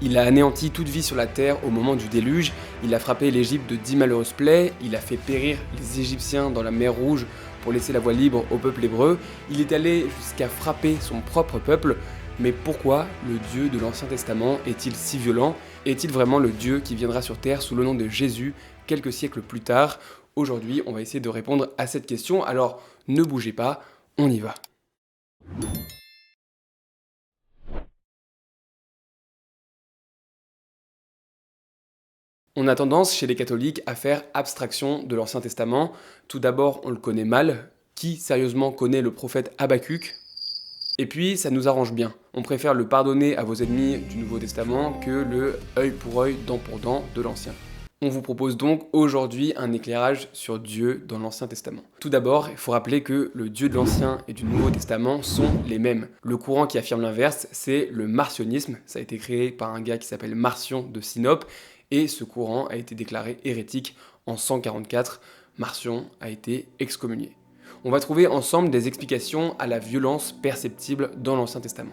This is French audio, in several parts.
Il a anéanti toute vie sur la terre au moment du déluge, il a frappé l'Égypte de 10 malheureuses plaies, il a fait périr les Égyptiens dans la mer Rouge pour laisser la voie libre au peuple hébreu, il est allé jusqu'à frapper son propre peuple. Mais pourquoi le Dieu de l'Ancien Testament est-il si violent? Est-il vraiment le Dieu qui viendra sur terre sous le nom de Jésus quelques siècles plus tard? Aujourd'hui, on va essayer de répondre à cette question, alors ne bougez pas, on y va. On a tendance chez les catholiques à faire abstraction de l'Ancien Testament. Tout d'abord, on le connaît mal. Qui sérieusement connaît le prophète Habacuc? Et puis, ça nous arrange bien. On préfère le pardonner à vos ennemis du Nouveau Testament que le œil pour œil, dent pour dent de l'Ancien. On vous propose donc aujourd'hui un éclairage sur Dieu dans l'Ancien Testament. Tout d'abord, il faut rappeler que le Dieu de l'Ancien et du Nouveau Testament sont les mêmes. Le courant qui affirme l'inverse, c'est le marcionisme. Ça a été créé par un gars qui s'appelle Marcion de Sinope, et ce courant a été déclaré hérétique en 144. Marcion a été excommunié. On va trouver ensemble des explications à la violence perceptible dans l'Ancien Testament.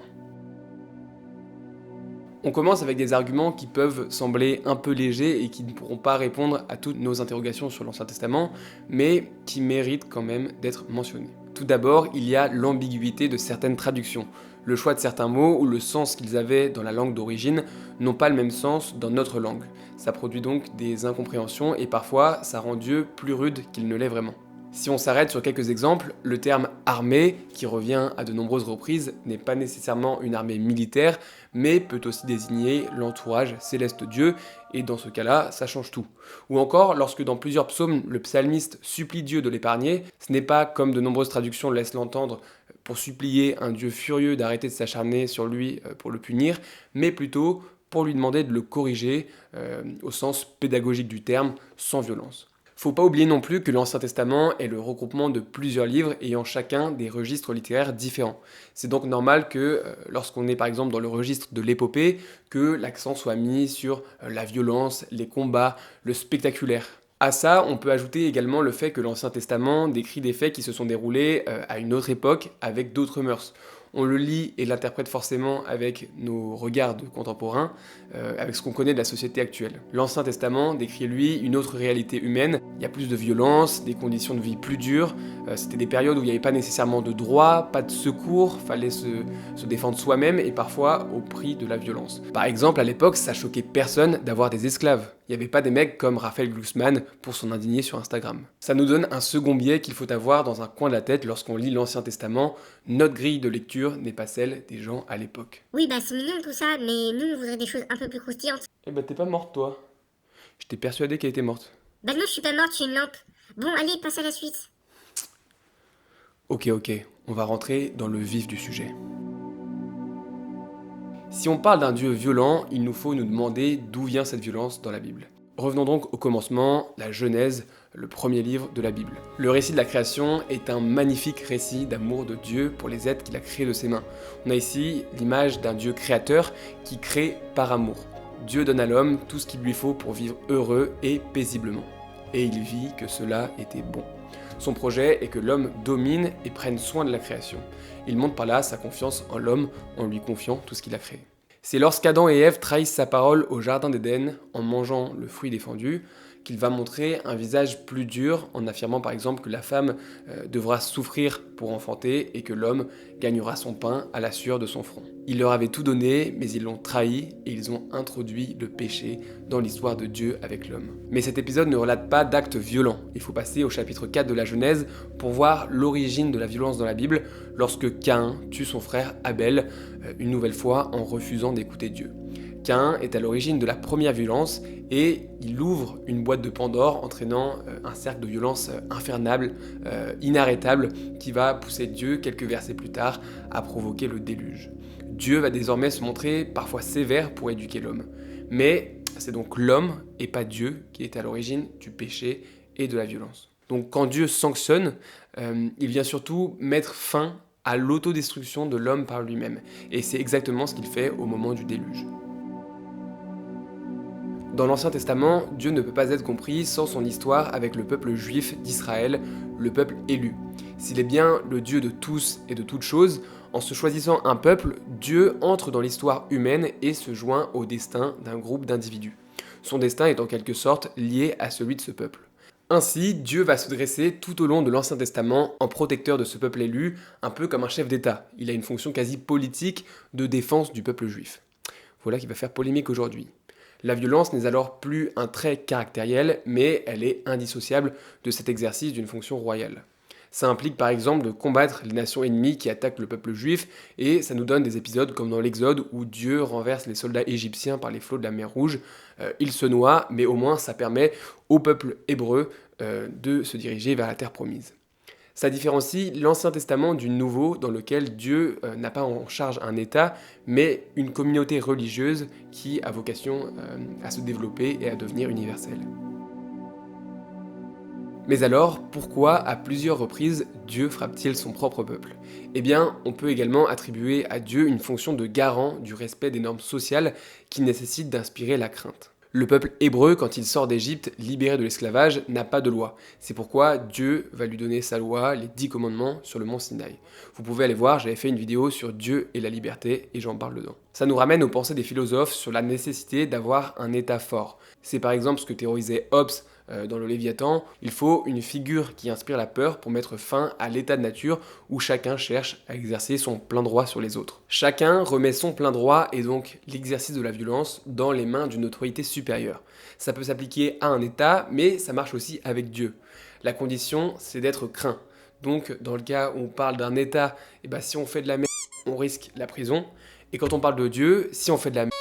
On commence avec des arguments qui peuvent sembler un peu légers et qui ne pourront pas répondre à toutes nos interrogations sur l'Ancien Testament, mais qui méritent quand même d'être mentionnés. Tout d'abord, il y a l'ambiguïté de certaines traductions. Le choix de certains mots ou le sens qu'ils avaient dans la langue d'origine n'ont pas le même sens dans notre langue. Ça produit donc des incompréhensions et parfois ça rend Dieu plus rude qu'il ne l'est vraiment. Si on s'arrête sur quelques exemples, le terme armée, qui revient à de nombreuses reprises, n'est pas nécessairement une armée militaire, mais peut aussi désigner l'entourage céleste de Dieu, et dans ce cas-là, ça change tout. Ou encore, lorsque dans plusieurs psaumes, le psalmiste supplie Dieu de l'épargner, ce n'est pas, comme de nombreuses traductions laissent l'entendre, pour supplier un Dieu furieux d'arrêter de s'acharner sur lui pour le punir, mais plutôt pour lui demander de le corriger, au sens pédagogique du terme, sans violence. Faut pas oublier non plus que l'Ancien Testament est le regroupement de plusieurs livres ayant chacun des registres littéraires différents. C'est donc normal que lorsqu'on est par exemple dans le registre de l'épopée, que l'accent soit mis sur la violence, les combats, le spectaculaire. À ça, on peut ajouter également le fait que l'Ancien Testament décrit des faits qui se sont déroulés à une autre époque avec d'autres mœurs. On le lit et l'interprète forcément avec nos regards de contemporains, avec ce qu'on connaît de la société actuelle. L'Ancien Testament décrit lui une autre réalité humaine. Il y a plus de violence, des conditions de vie plus dures. C'était des périodes où il n'y avait pas nécessairement de droit, pas de secours, fallait se défendre soi-même et parfois au prix de la violence. Par exemple, à l'époque, ça choquait personne d'avoir des esclaves. Il n'y avait pas des mecs comme Raphaël Glucksmann pour s'en indigner sur Instagram. Ça nous donne un second biais qu'il faut avoir dans un coin de la tête lorsqu'on lit l'Ancien Testament. Notre grille de lecture n'est pas celle des gens à l'époque. Oui, bah c'est mignon tout ça, mais nous, on voudrait des choses un peu plus croustillantes. Eh bah t'es pas morte toi. J'étais persuadé qu'elle était morte. Bah non, je suis pas morte, je suis une lampe. Bon, allez, passe à la suite. Ok, on va rentrer dans le vif du sujet. Si on parle d'un Dieu violent, il nous faut nous demander d'où vient cette violence dans la Bible. Revenons donc au commencement, la Genèse, le premier livre de la Bible. Le récit de la création est un magnifique récit d'amour de Dieu pour les êtres qu'il a créés de ses mains. On a ici l'image d'un Dieu créateur qui crée par amour. Dieu donne à l'homme tout ce qu'il lui faut pour vivre heureux et paisiblement. Et il vit que cela était bon. Son projet est que l'homme domine et prenne soin de la création. Il montre par là sa confiance en l'homme en lui confiant tout ce qu'il a créé. C'est lorsqu'Adam et Ève trahissent sa parole au jardin d'Éden en mangeant le fruit défendu qu'il va montrer un visage plus dur en affirmant par exemple que la femme devra souffrir pour enfanter et que l'homme gagnera son pain à la sueur de son front. Il leur avait tout donné, mais ils l'ont trahi et ils ont introduit le péché dans l'histoire de Dieu avec l'homme. Mais cet épisode ne relate pas d'actes violents. Il faut passer au chapitre 4 de la Genèse pour voir l'origine de la violence dans la Bible lorsque Caïn tue son frère Abel, une nouvelle fois en refusant d'écouter Dieu. Caïn est à l'origine de la première violence et il ouvre une boîte de Pandore entraînant un cercle de violence infernale, inarrêtable, qui va pousser Dieu, quelques versets plus tard, à provoquer le déluge. Dieu va désormais se montrer parfois sévère pour éduquer l'homme. Mais c'est donc l'homme et pas Dieu qui est à l'origine du péché et de la violence. Donc quand Dieu sanctionne, il vient surtout mettre fin à l'autodestruction de l'homme par lui-même. Et c'est exactement ce qu'il fait au moment du déluge. Dans l'Ancien Testament, Dieu ne peut pas être compris sans son histoire avec le peuple juif d'Israël, le peuple élu. S'il est bien le Dieu de tous et de toutes choses, En se choisissant un peuple, Dieu entre dans l'histoire humaine et se joint au destin d'un groupe d'individus. Son destin est en quelque sorte lié à celui de ce peuple. Ainsi, Dieu va se dresser tout au long de l'Ancien Testament en protecteur de ce peuple élu, un peu comme un chef d'État. Il a une fonction quasi politique de défense du peuple juif. Voilà qui va faire polémique aujourd'hui. La violence n'est alors plus un trait caractériel, mais elle est indissociable de cet exercice d'une fonction royale. Ça implique par exemple de combattre les nations ennemies qui attaquent le peuple juif, et ça nous donne des épisodes comme dans l'Exode où Dieu renverse les soldats égyptiens par les flots de la mer Rouge. Ils se noient, mais au moins ça permet au peuple hébreu de se diriger vers la terre promise. Ça différencie l'Ancien Testament du Nouveau, dans lequel Dieu n'a pas en charge un État, mais une communauté religieuse qui a vocation à se développer et à devenir universelle. Mais alors, pourquoi à plusieurs reprises Dieu frappe-t-il son propre peuple? Eh bien, on peut également attribuer à Dieu une fonction de garant du respect des normes sociales qui nécessitent d'inspirer la crainte. Le peuple hébreu, quand il sort d'Égypte, libéré de l'esclavage, n'a pas de loi. C'est pourquoi Dieu va lui donner sa loi, les 10 commandements, sur le mont Sinaï. Vous pouvez aller voir, j'avais fait une vidéo sur Dieu et la liberté, et j'en parle dedans. Ça nous ramène aux pensées des philosophes sur la nécessité d'avoir un état fort. C'est par exemple ce que théorisait Hobbes dans le Léviathan. Il faut une figure qui inspire la peur pour mettre fin à l'état de nature où chacun cherche à exercer son plein droit sur les autres. Chacun remet son plein droit et donc l'exercice de la violence dans les mains d'une autorité supérieure. Ça peut s'appliquer à un état, mais ça marche aussi avec Dieu. La condition, c'est d'être craint. Donc dans le cas où on parle d'un état, si on fait de la merde, on risque la prison. Et quand on parle de Dieu, si on fait de la merde,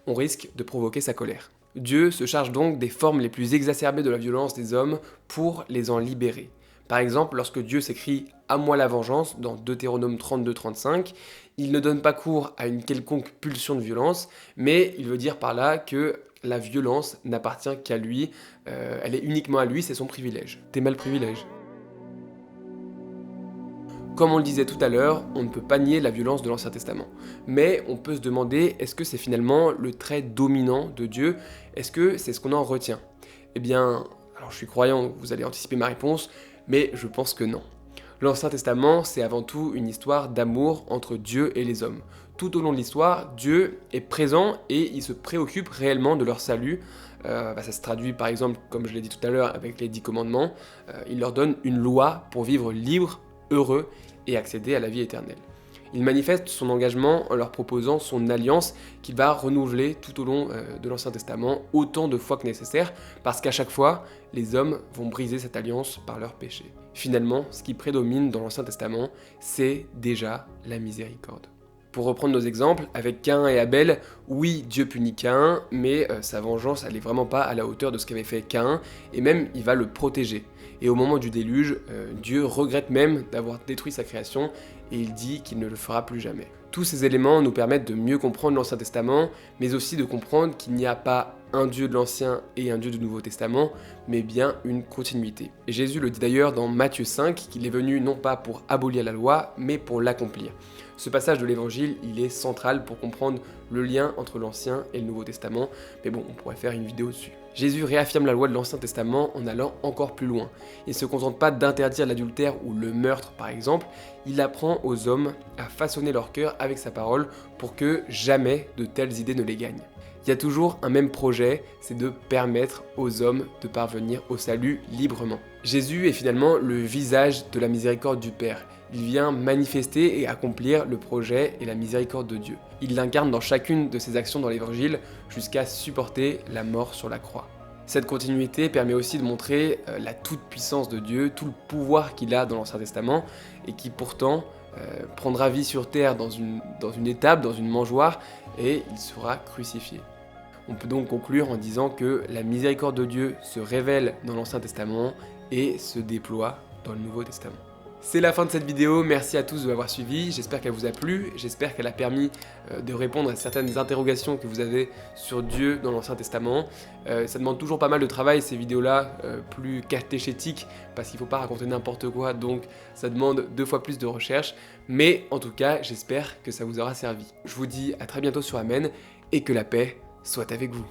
on risque de provoquer sa colère. Dieu se charge donc des formes les plus exacerbées de la violence des hommes pour les en libérer. Par exemple, lorsque Dieu s'écrit « À moi la vengeance » dans Deutéronome 32-35, il ne donne pas cours à une quelconque pulsion de violence, mais il veut dire par là que la violence n'appartient qu'à lui, elle est uniquement à lui, c'est son privilège. T'es mal privilège. Comme on le disait tout à l'heure, on ne peut pas nier la violence de l'Ancien Testament. Mais on peut se demander, est-ce que c'est finalement le trait dominant de Dieu? Est-ce que c'est ce qu'on en retient? Eh bien, alors je suis croyant, vous allez anticiper ma réponse, mais je pense que non. L'Ancien Testament, c'est avant tout une histoire d'amour entre Dieu et les hommes. Tout au long de l'histoire, Dieu est présent et il se préoccupe réellement de leur salut. Ça se traduit par exemple, comme je l'ai dit tout à l'heure, avec les 10 commandements. Il leur donne une loi pour vivre libre, heureux et accéder à la vie éternelle. Il manifeste son engagement en leur proposant son alliance qu'il va renouveler tout au long de l'Ancien Testament autant de fois que nécessaire, parce qu'à chaque fois, les hommes vont briser cette alliance par leurs péchés. Finalement, ce qui prédomine dans l'Ancien Testament, c'est déjà la miséricorde. Pour reprendre nos exemples, avec Caïn et Abel, oui, Dieu punit Caïn, mais sa vengeance, elle est vraiment pas à la hauteur de ce qu'avait fait Caïn, et même il va le protéger. Et au moment du déluge, Dieu regrette même d'avoir détruit sa création, et il dit qu'il ne le fera plus jamais. Tous ces éléments nous permettent de mieux comprendre l'Ancien Testament, mais aussi de comprendre qu'il n'y a pas un Dieu de l'Ancien et un Dieu du Nouveau Testament, mais bien une continuité. Et Jésus le dit d'ailleurs dans Matthieu 5, qu'il est venu non pas pour abolir la loi, mais pour l'accomplir. Ce passage de l'Évangile, il est central pour comprendre le lien entre l'Ancien et le Nouveau Testament, mais bon, on pourrait faire une vidéo dessus. Jésus réaffirme la loi de l'Ancien Testament en allant encore plus loin. Il ne se contente pas d'interdire l'adultère ou le meurtre par exemple, il apprend aux hommes à façonner leur cœur avec sa parole pour que jamais de telles idées ne les gagnent. Il y a toujours un même projet, c'est de permettre aux hommes de parvenir au salut librement. Jésus est finalement le visage de la miséricorde du Père. Il vient manifester et accomplir le projet et la miséricorde de Dieu. Il l'incarne dans chacune de ses actions dans l'Évangile jusqu'à supporter la mort sur la croix. Cette continuité permet aussi de montrer la toute-puissance de Dieu, tout le pouvoir qu'il a dans l'Ancien Testament et qui pourtant prendra vie sur terre dans une étape, dans une mangeoire et il sera crucifié. On peut donc conclure en disant que la miséricorde de Dieu se révèle dans l'Ancien Testament et se déploie dans le Nouveau Testament. C'est la fin de cette vidéo, merci à tous de m'avoir suivi, j'espère qu'elle vous a plu, j'espère qu'elle a permis de répondre à certaines interrogations que vous avez sur Dieu dans l'Ancien Testament. Ça demande toujours pas mal de travail ces vidéos-là, plus catéchétiques, parce qu'il ne faut pas raconter n'importe quoi, donc ça demande 2 fois plus de recherche, mais en tout cas j'espère que ça vous aura servi. Je vous dis à très bientôt sur Amen, et que la paix soit avec vous.